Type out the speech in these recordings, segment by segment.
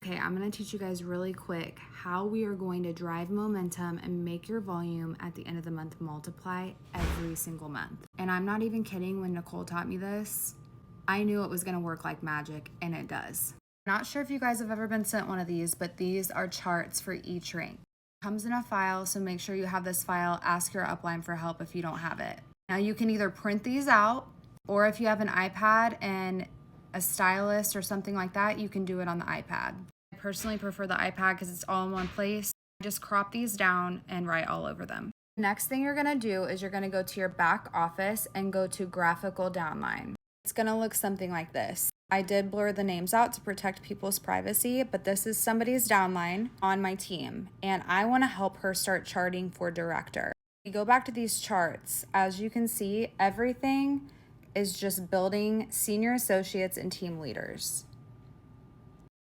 Okay, I'm going to teach you guys really quick how we are going to drive momentum and make your volume at the end of the month multiply every single month. And I'm not even kidding, when Nicole taught me this, I knew it was going to work like magic, and it does. Not sure if you guys have ever been sent one of these, but these are charts for each rank. It comes in a file, so make sure you have this file. Ask your upline for help if you don't have it. Now you can either print these out, or if you have an iPad and a stylus or something like that, you can do it on the iPad. I personally prefer the iPad because it's all in one place. Just crop these down and write all over them. Next thing you're gonna do is you're gonna go to your back office and go to graphical downline. It's gonna look something like this. I did blur the names out to protect people's privacy, but this is somebody's downline on my team, and I wanna help her start charting for director. We go back to these charts. As you can see, everything is just building senior associates and team leaders.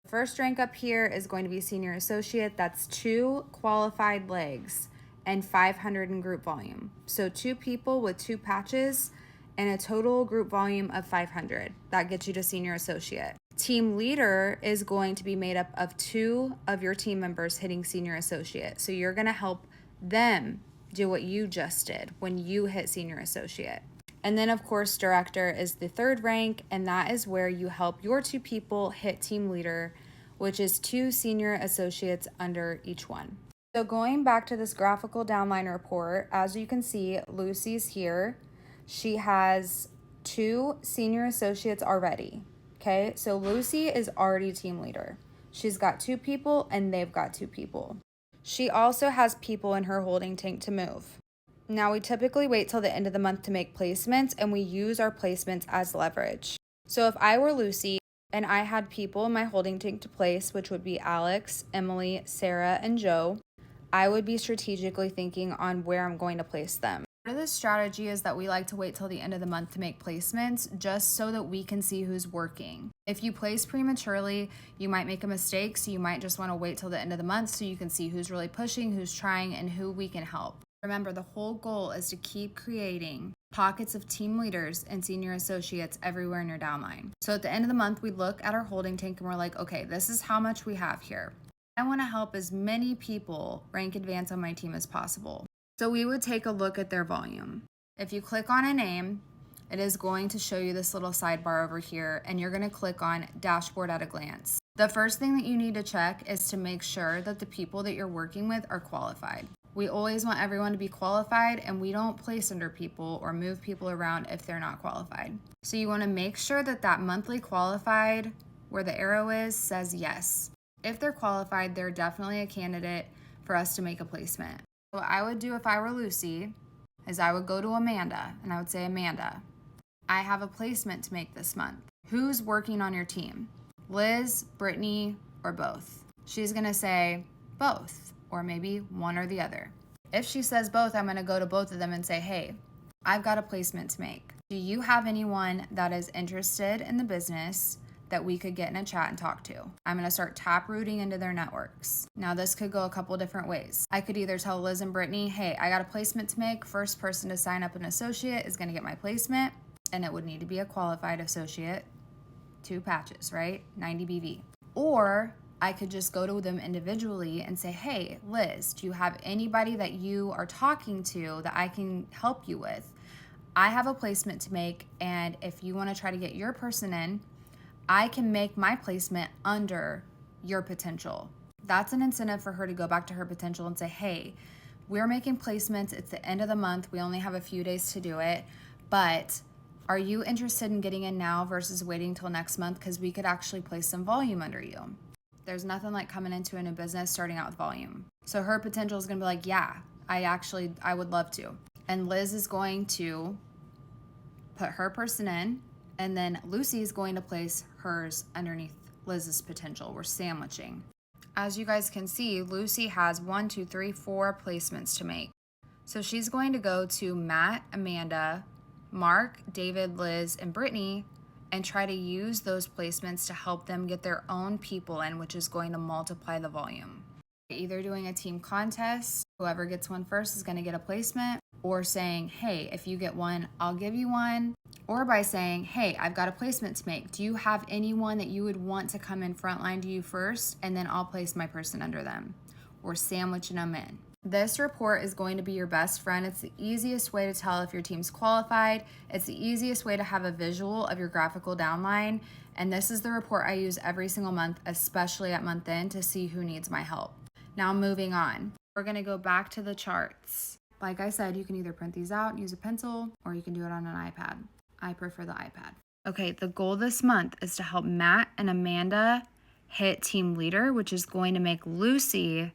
The first rank up here is going to be senior associate. That's 2 qualified legs and 500 in group volume. So 2 people with 2 patches and a total group volume of 500. That gets you to senior associate. Team leader is going to be made up of 2 of your team members hitting senior associate. So you're gonna help them do what you just did when you hit senior associate. And then of course, director is the 3rd rank, and that is where you help your 2 people hit team leader, which is 2 senior associates under each one. So going back to this graphical downline report, as you can see, Lucy's here. She has 2 senior associates already. Okay, so Lucy is already team leader. She's got 2 people and they've got 2 people. She also has people in her holding tank to move. Now we typically wait till the end of the month to make placements, and we use our placements as leverage. So if I were Lucy and I had people in my holding tank to place, which would be Alex, Emily, Sarah, and Joe, I would be strategically thinking on where I'm going to place them. Part of this strategy is that we like to wait till the end of the month to make placements, just so that we can see who's working. If you place prematurely, you might make a mistake, so you might just want to wait till the end of the month so you can see who's really pushing, who's trying, and who we can help. Remember, the whole goal is to keep creating pockets of team leaders and senior associates everywhere in your downline. So at the end of the month, we look at our holding tank and we're like, okay, this is how much we have here. I want to help as many people rank advance on my team as possible. So we would take a look at their volume. If you click on a name, it is going to show you this little sidebar over here, and you're going to click on dashboard at a glance. The first thing that you need to check is to make sure that the people that you're working with are qualified. We always want everyone to be qualified, and we don't place under people or move people around if they're not qualified. So you want to make sure that that monthly qualified, where the arrow is, says yes. If they're qualified, they're definitely a candidate for us to make a placement. What I would do if I were Lucy is I would go to Amanda and I would say, Amanda, I have a placement to make this month. Who's working on your team? Liz, Brittany, or both? She's going to say both, or maybe one or the other. If she says both, I'm going to go to both of them and say, hey, I've got a placement to make. Do you have anyone that is interested in the business that we could get in a chat and talk to? I'm going to start tap rooting into their networks. Now this could go a couple different ways. I could either tell Liz and Brittany, hey, I got a placement to make. First person to sign up an associate is going to get my placement, and it would need to be a qualified associate. 2 patches, right? 90 BV. Or I could just go to them individually and say, hey, Liz, do you have anybody that you are talking to that I can help you with? I have a placement to make, and if you want to try to get your person in, I can make my placement under your potential. That's an incentive for her to go back to her potential and say, hey, we're making placements. It's the end of the month. We only have a few days to do it, but are you interested in getting in now versus waiting till next month? Because we could actually place some volume under you. There's nothing like coming into a new business, starting out with volume. So her potential is going to be like, yeah, I would love to. And Liz is going to put her person in, and then Lucy is going to place hers underneath Liz's potential. We're sandwiching. As you guys can see, Lucy has 4 placements to make. So she's going to go to Matt, Amanda, Mark, David, Liz, and Brittany and try to use those placements to help them get their own people in, which is going to multiply the volume. Either doing a team contest, whoever gets one first is going to get a placement, or saying, hey, if you get one, I'll give you one, or by saying, hey, I've got a placement to make. Do you have anyone that you would want to come in frontline to you first, and then I'll place my person under them, or sandwiching them in. This report is going to be your best friend. It's the easiest way to tell if your team's qualified. It's the easiest way to have a visual of your graphical downline. And this is the report I use every single month, especially at month end, to see who needs my help. Now moving on, we're gonna go back to the charts. Like I said, you can either print these out and use a pencil, or you can do it on an iPad. I prefer the iPad. Okay, the goal this month is to help Matt and Amanda hit team leader, which is going to make Lucy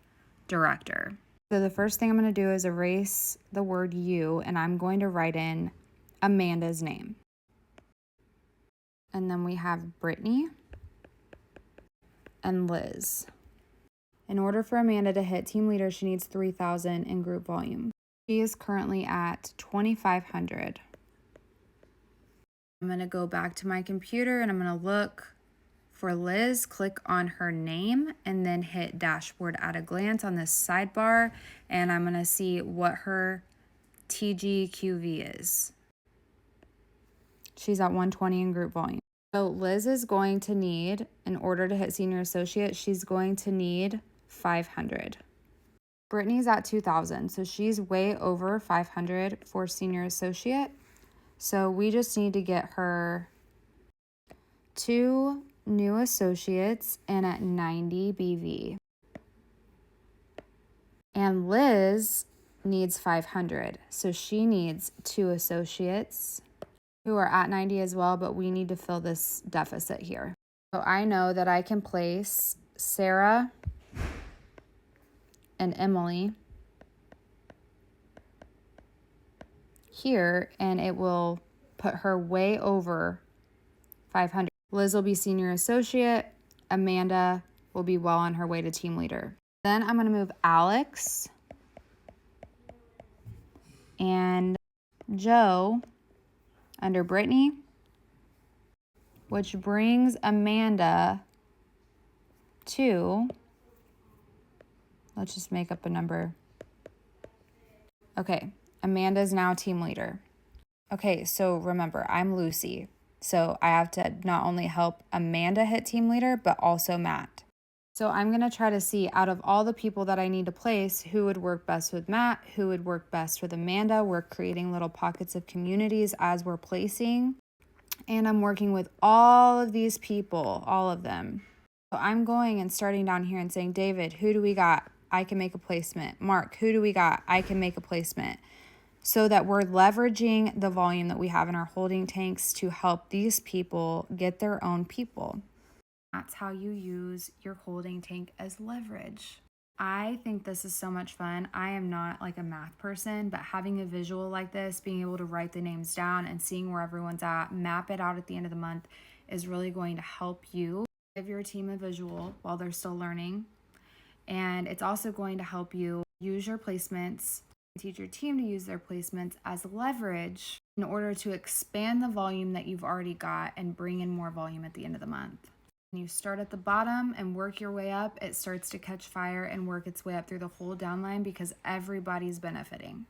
director. So the first thing I'm going to do is erase the word you, and I'm going to write in Amanda's name. And then we have Brittany and Liz. In order for Amanda to hit team leader, she needs 3,000 in group volume. She is currently at 2,500. I'm going to go back to my computer and I'm going to look for Liz, click on her name, and then hit dashboard at a glance on this sidebar, and I'm going to see what her TGQV is. She's at 120 in group volume. So Liz is going to need, in order to hit senior associate, she's going to need 500. Brittany's at 2,000, so she's way over 500 for senior associate. So we just need to get her 2 new associates and at 90 BV. And Liz needs 500, so she needs 2 associates who are at 90 as well, but we need to fill this deficit here. So I know that I can place Sarah and Emily here, and it will put her way over 500. Liz will be senior associate. Amanda will be well on her way to team leader. Then I'm going to move Alex and Joe under Brittany, which brings Amanda to, let's just make up a number. Okay, Amanda is now team leader. Okay, so remember, I'm Lucy. So I have to not only help Amanda hit team leader, but also Matt. So I'm going to try to see, out of all the people that I need to place, who would work best with Matt, who would work best with Amanda. We're creating little pockets of communities as we're placing. And I'm working with all of these people, all of them. So I'm going and starting down here and saying, David, who do we got? I can make a placement. Mark, who do we got? I can make a placement. So that we're leveraging the volume that we have in our holding tanks to help these people get their own people. That's how you use your holding tank as leverage. I think this is so much fun. I am not like a math person, but having a visual like this, being able to write the names down and seeing where everyone's at, map it out at the end of the month, is really going to help you give your team a visual while they're still learning. And it's also going to help you use your placements, teach your team to use their placements as leverage in order to expand the volume that you've already got and bring in more volume at the end of the month. When you start at the bottom and work your way up, it starts to catch fire and work its way up through the whole downline because everybody's benefiting.